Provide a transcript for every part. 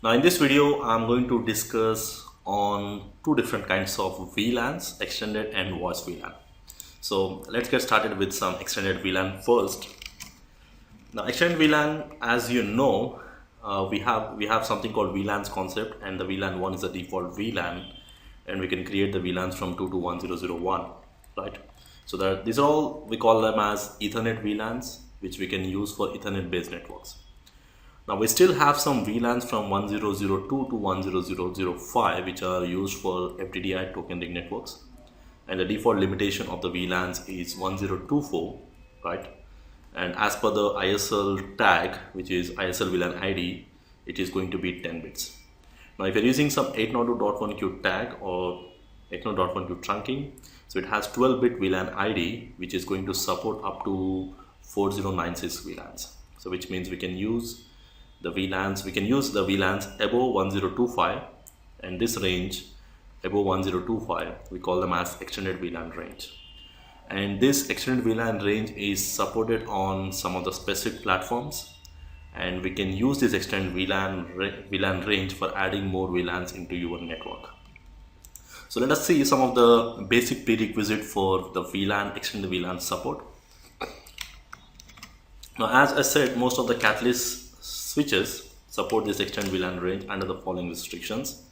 Now in this video, I'm going to discuss on two different kinds of VLANs, extended and voice VLAN. So let's get started with some extended VLAN first. Now extended VLAN, as you know, we have something called VLANs concept, and the VLAN 1 is the default VLAN, and we can create the VLANs from 2 to 1001, right? So that these are all, we call them as Ethernet VLANs, which we can use for Ethernet based networks. Now we still have some VLANs from 1002 to 10005 which are used for FDDI token ring networks, and the default limitation of the VLANs is 1024, right? And as per the ISL tag, which is ISL VLAN ID, it is going to be 10 bits. Now if you're using some 802.1q tag or 802.1q trunking, so it has 12-bit VLAN ID which is going to support up to 4096 VLANs. So which means we can use the VLANs above 1025, and this range above 1025 we call them as extended VLAN range. And this extended VLAN range is supported on some of the specific platforms, and we can use this extended VLAN range for adding more VLANs into your network. So let us see some of the basic prerequisite for the extended VLAN support. Now as I said, most of the Catalyst switches support this extended VLAN range under the following restrictions.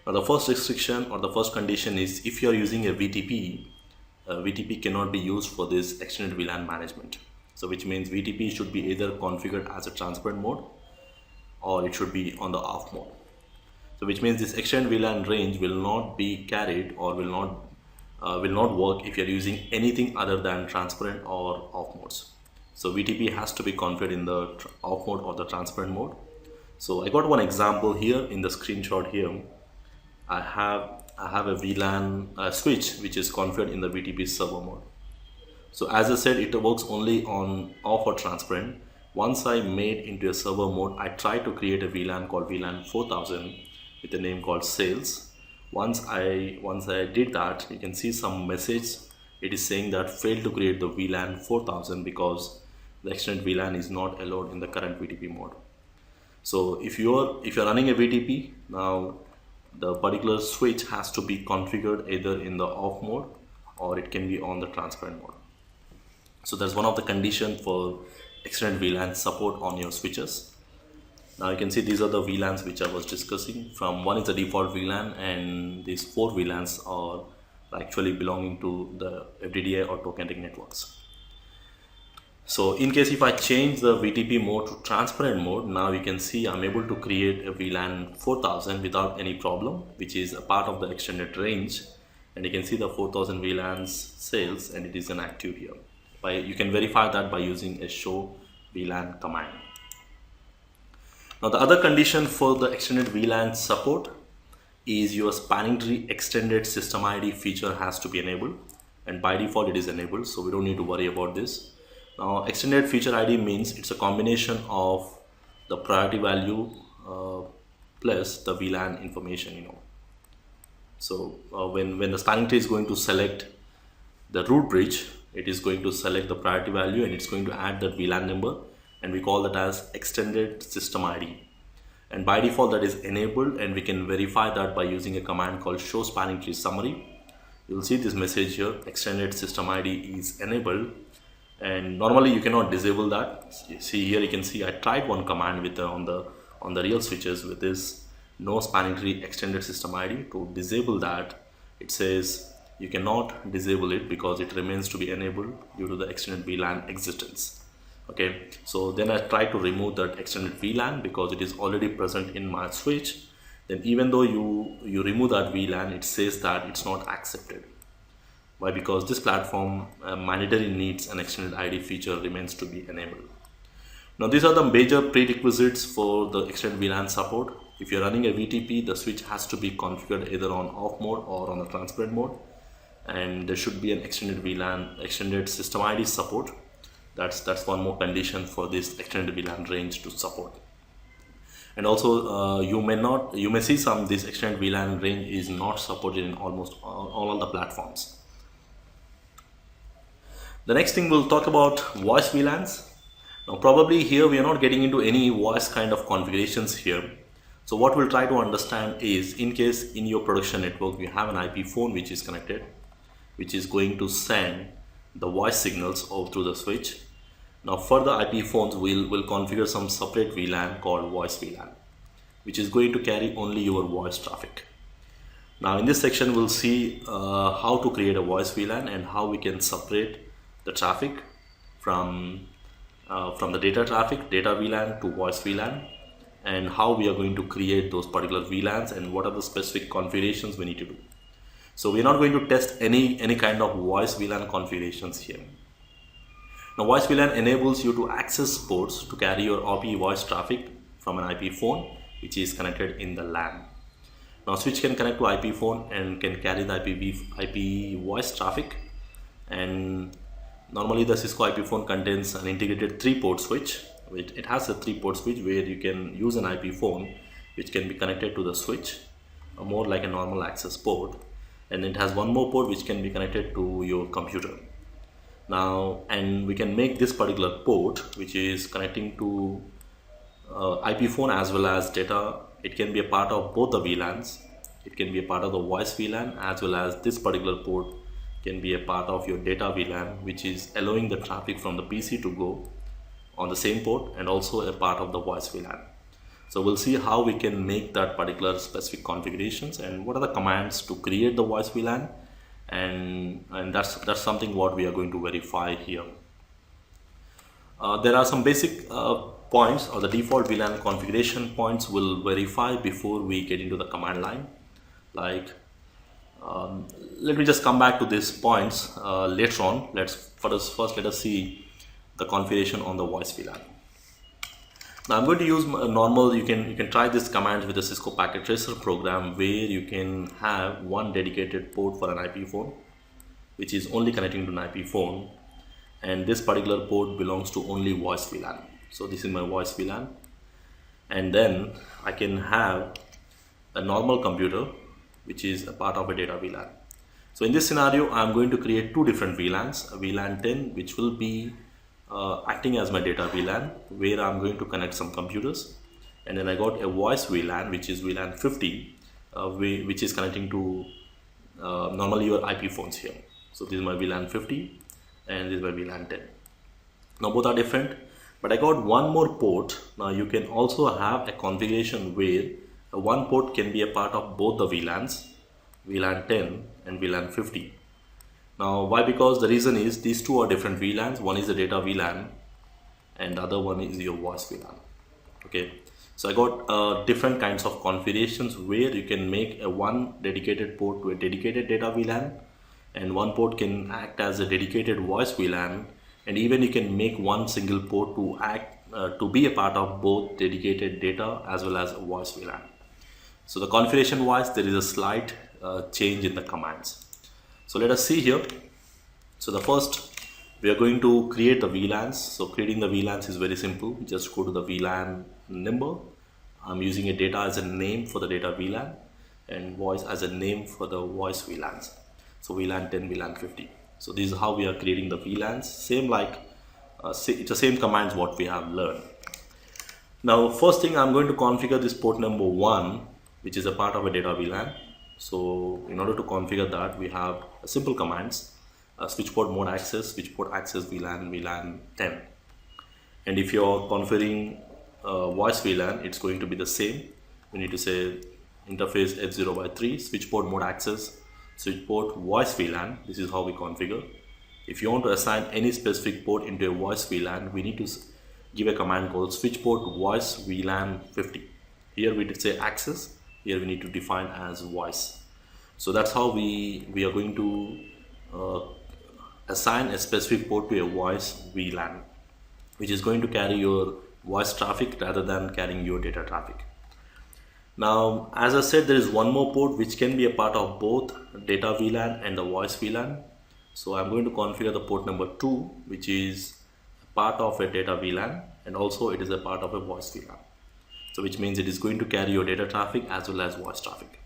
Now the first restriction or the first condition is if you are using a VTP, VTP cannot be used for this extended VLAN management. So which means VTP should be either configured as a transparent mode or it should be on the off mode. So which means this extended VLAN range will not be carried or will not work if you are using anything other than transparent or off modes. So VTP has to be configured in the off mode or the transparent mode. So I got one example here in the screenshot here. I have a VLAN switch which is configured in the VTP server mode. So as I said, it works only on off or transparent. Once I made into a server mode, I tried to create a VLAN called VLAN 4000 with a name called sales. Once I did that, you can see some message. It is saying that failed to create the VLAN 4000 because the extended VLAN is not allowed in the current VTP mode. So if you're running a VTP, now the particular switch has to be configured either in the off mode or it can be on the transparent mode. So that's one of the conditions for extended VLAN support on your switches. Now you can see these are the VLANs which I was discussing. From one is the default VLAN, and these 4 VLANs are actually belonging to the FDDI or token ring networks. So in case if I change the VTP mode to transparent mode, now you can see I'm able to create a VLAN 4000 without any problem, which is a part of the extended range, and you can see the 4000 VLANs sales, and it is inactive here. You can verify that by using a show VLAN command. Now the other condition for the extended VLAN support is your spanning tree extended system ID feature has to be enabled, and by default it is enabled, so we don't need to worry about this. Now extended feature ID means it's a combination of the priority value plus the VLAN information, So when the spanning tree is going to select the root bridge, it is going to select the priority value and it's going to add that VLAN number, and we call that as extended system ID. And by default that is enabled, and we can verify that by using a command called show spanning tree summary. You'll see this message here, extended system ID is enabled, and normally you cannot disable that. See here, you can see I tried one command with on the real switches with this no spanning tree extended system ID. To disable that, it says you cannot disable it because it remains to be enabled due to the extended VLAN existence. Okay, so then I try to remove that extended VLAN because it is already present in my switch. Then even though you remove that VLAN, it says that it's not accepted. Why? Because this platform mandatory needs an extended ID feature remains to be enabled. Now these are the major prerequisites for the extended VLAN support. If you're running a VTP, the switch has to be configured either on off mode or on the transparent mode, and there should be an extended VLAN, extended system ID support. That's one more condition for this extended VLAN range to support. And also you may see this extended VLAN range is not supported in almost all the platforms. The next thing we'll talk about voice VLANs. Now probably here we are not getting into any voice kind of configurations here. So what we'll try to understand is, in case in your production network you have an IP phone which is connected, which is going to send the voice signals out through the switch. Now for the IP phones, we'll configure some separate VLAN called voice VLAN, which is going to carry only your voice traffic. Now in this section we'll see how to create a voice VLAN and how we can separate the traffic from the data traffic, data VLAN to voice VLAN, and how we are going to create those particular VLANs and what are the specific configurations we need to do. So we're not going to test any kind of voice VLAN configurations here. Now voice VLAN enables you to access ports to carry your IP voice traffic from an IP phone which is connected in the LAN. Now switch can connect to IP phone and can carry the IP voice traffic, and normally the Cisco IP phone contains an integrated 3-port switch. It has a 3-port switch where you can use an IP phone which can be connected to the switch, more like a normal access port, and it has one more port which can be connected to your computer. Now, and we can make this particular port which is connecting to IP phone as well as data. It can be a part of both the VLANs. It can be a part of the voice VLAN, as well as this particular port can be a part of your data VLAN, which is allowing the traffic from the PC to go on the same port, and also a part of the voice VLAN. So we'll see how we can make that particular specific configurations and what are the commands to create the voice VLAN, and that's something what we are going to verify here. There are some basic points, or the default VLAN configuration points will verify before we get into the command line. Like let me just come back to these points later on. First let us see the configuration on the voice VLAN. Now I'm going to use normal. You can try this command with the Cisco Packet Tracer program, where you can have one dedicated port for an IP phone which is only connecting to an IP phone, and this particular port belongs to only voice VLAN. So this is my voice VLAN, and then I can have a normal computer which is a part of a data VLAN. So in this scenario I'm going to create two different VLANs, a VLAN 10 which will be acting as my data VLAN, where I'm going to connect some computers, and then I got a voice VLAN which is VLAN 50 which is connecting to normally your IP phones here. So this is my VLAN 50 and this is my VLAN 10. Now both are different, but I got one more port. Now you can also have a configuration where one port can be a part of both the VLANs, VLAN 10 and VLAN 50. Now why? Because the reason is these two are different VLANs. One is the data VLAN and the other one is your voice VLAN. Okay, so I got different kinds of configurations where you can make a one dedicated port to a dedicated data VLAN, and one port can act as a dedicated voice VLAN, and even you can make one single port to act to be a part of both dedicated data as well as a voice VLAN. So the configuration wise there is a slight change in the commands. So let us see here. So the first, we are going to create the VLANs. So creating the VLANs is very simple. Just go to the VLAN number. I'm using a data as a name for the data VLAN and voice as a name for the voice VLANs. So VLAN 10, VLAN 50. So this is how we are creating the VLANs. Same like it's the same commands what we have learned. Now first thing, I'm going to configure this port number 1, which is a part of a data VLAN. So in order to configure that, we have simple commands: switch port mode access, switch port access VLAN, VLAN 10. And if you're configuring voice VLAN, it's going to be the same. We need to say interface F0/3, switch port mode access, switch port voice VLAN. This is how we configure. If you want to assign any specific port into a voice VLAN, we need to give a command called switch port voice VLAN 50. Here we did say access. Here we need to define as voice. So that's how we are going to assign a specific port to a voice VLAN, which is going to carry your voice traffic rather than carrying your data traffic. Now, as I said, there is one more port which can be a part of both data VLAN and the voice VLAN. So I'm going to configure the port number 2, which is part of a data VLAN, and also it is a part of a voice VLAN. So which means it is going to carry your data traffic as well as voice traffic.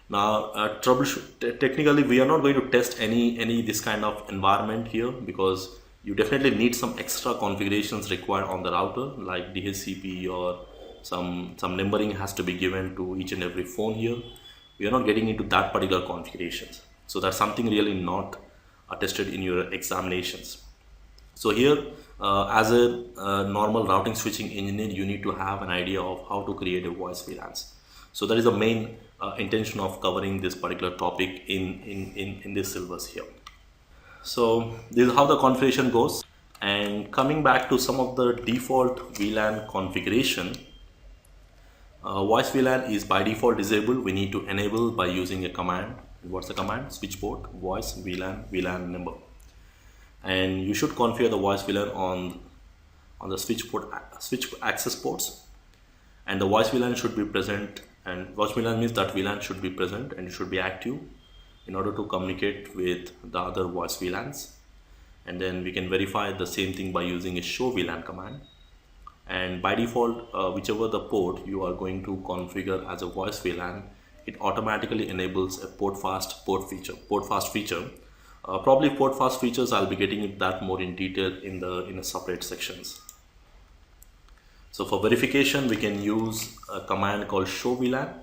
Now technically we are not going to test any this kind of environment here, because you definitely need some extra configurations required on the router, like DHCP or some numbering has to be given to each and every phone here. We are not getting into that particular configurations. So that's something really not tested in your examinations. So here, as a normal routing switching engineer, you need to have an idea of how to create a voice VLANs. So that is the main intention of covering this particular topic in this syllabus here. So this is how the configuration goes. And coming back to some of the default VLAN configuration, voice VLAN is by default disabled. We need to enable by using a command. What's the command? Switch port, voice VLAN number. And you should configure the voice VLAN on the switch access ports, and the voice VLAN should be present, and voice VLAN means that VLAN should be present and it should be active in order to communicate with the other voice VLANs. And then we can verify the same thing by using a show VLAN command. And by default, whichever the port you are going to configure as a voice VLAN, it automatically enables a port fast feature. Probably port fast features, I'll be getting into that more in detail in a separate sections. So for verification, we can use a command called show VLAN.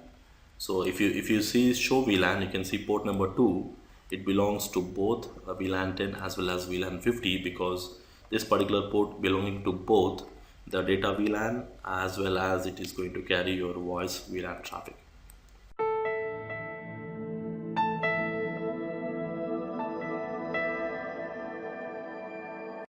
So if you see show VLAN, you can see port number 2. It belongs to both VLAN 10 as well as VLAN 50, because this particular port belonging to both the data VLAN as well as it is going to carry your voice VLAN traffic.